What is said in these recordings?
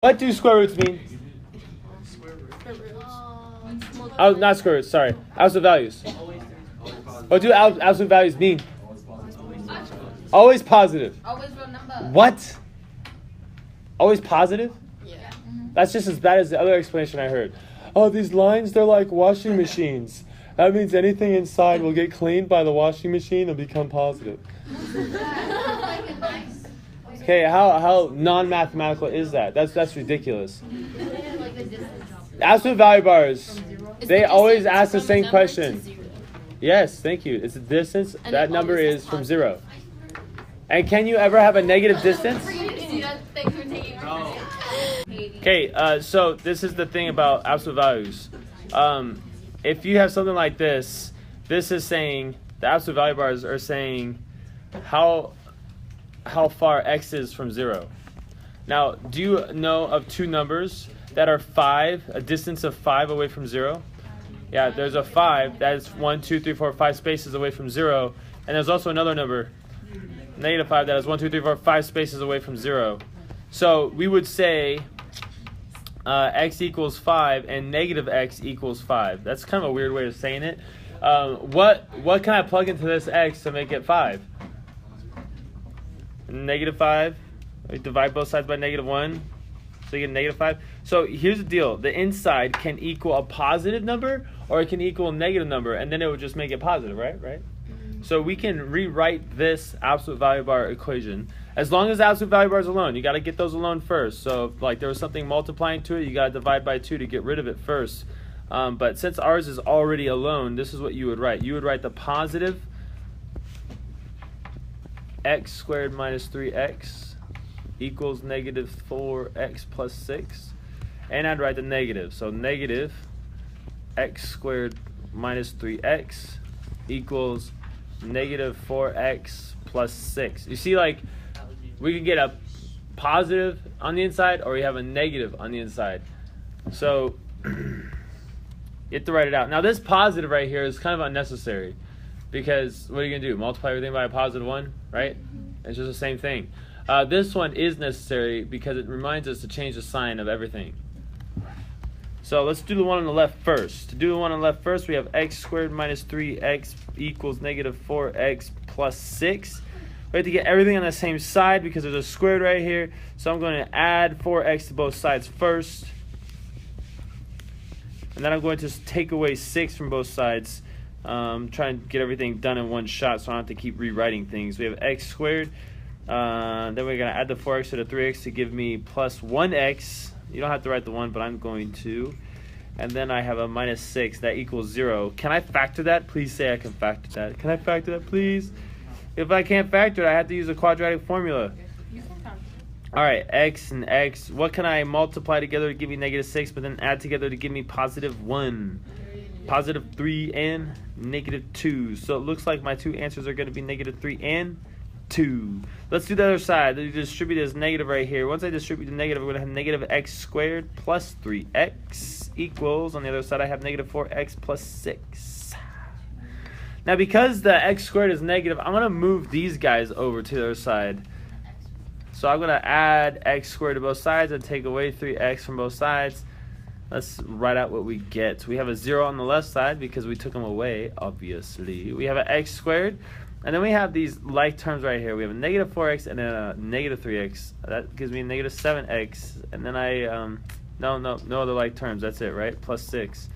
What do square roots mean? Oh, not square roots, sorry. Absolute values. What do absolute values mean? Always positive. Always real number. What? Always positive? Yeah. That's just as bad as the other explanation I heard. Oh, these lines, they're like washing machines. That means anything inside will get cleaned by the washing machine and become positive. Okay, how non-mathematical is that? That's ridiculous. Absolute value bars, they always ask the same question. Yes, thank you. It's a distance. That number is from 0. And can you ever have a negative distance? Okay, so this is the thing about absolute values. If you have something like this, this is saying, the absolute value bars are saying how far x is from 0. Now, do you know of two numbers that are 5, a distance of 5 away from 0? Yeah, there's a 5 that is 1, 2, 3, 4, 5 spaces away from 0. And there's also another number, negative 5, that is 1, 2, 3, 4, 5 spaces away from 0. So we would say x equals 5 and negative x equals 5. That's kind of a weird way of saying it. What can I plug into this x to make it 5? Negative 5. We divide both sides by negative 1. So you get negative 5. So here's the deal. The inside can equal a positive number or it can equal a negative number. And then it would just make it positive, right? So we can rewrite this absolute value bar equation. As long as the absolute value bar is alone. You got to get those alone first. So if like there was something multiplying to it, you got to divide by 2 to get rid of it first. But since ours is already alone, this is what you would write. You would write the positive x squared minus 3x equals negative 4x plus 6. And I'd write the negative. So negative x squared minus 3x equals negative 4x plus 6. You see, like, we can get a positive on the inside or we have a negative on the inside. So you have to write it out. Now this positive right here is kind of unnecessary because what are you going to do? Multiply everything by a positive 1, right? It's just the same thing. This one is necessary because it reminds us to change the sign of everything. So let's do the one on the left first. To do the one on the left first, we have x squared minus 3x equals negative 4x plus 6. We have to get everything on the same side because there's a squared right here. So I'm going to add 4x to both sides first. And then I'm going to take away 6 from both sides. Trying to get everything done in one shot so I don't have to keep rewriting things. We have x squared. Then we're going to add the 4x to the 3x to give me plus 1x. You don't have to write the 1, but I'm going to. And then I have a minus 6. That equals 0. Can I factor that? Please say I can factor that. Can I factor that, please? If I can't factor it, I have to use a quadratic formula. All right, x and x. What can I multiply together to give me negative 6, but then add together to give me positive 1? Positive 3 and negative 2. So it looks like my two answers are going to be negative 3 and 2. Let's do the other side. You distribute this negative right here. Once I distribute the negative, we're going to have negative x squared plus 3x equals, on the other side, I have negative 4x plus 6. Now, because the x squared is negative, I'm going to move these guys over to the other side. So I'm going to add x squared to both sides and take away 3x from both sides. Let's write out what we get. So we have a 0 on the left side because we took them away, obviously. We have an x squared. And then we have these like terms right here. We have a negative 4x and then a negative 3x. That gives me a negative 7x. And then no other like terms. That's it, right? Plus 6.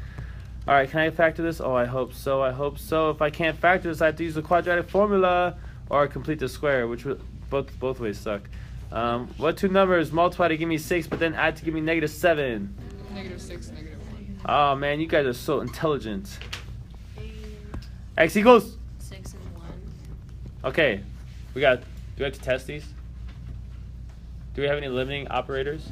All right, can I factor this? Oh, I hope so. I hope so. If I can't factor this, I have to use the quadratic formula or complete the square, which would both ways suck. What two numbers multiply to give me 6, but then add to give me negative 7? Negative 6, negative 1. Oh, man, you guys are so intelligent. X equals? 6 and 1. Okay, do we have to test these? Do we have any limiting operators?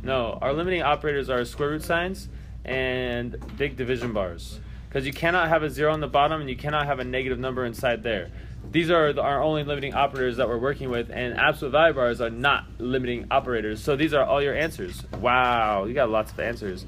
No, our limiting operators are square root signs and big division bars. Because you cannot have a 0 on the bottom and you cannot have a negative number inside there. These are our only limiting operators that we're working with, and absolute value bars are not limiting operators. So these are all your answers. Wow, you got lots of answers.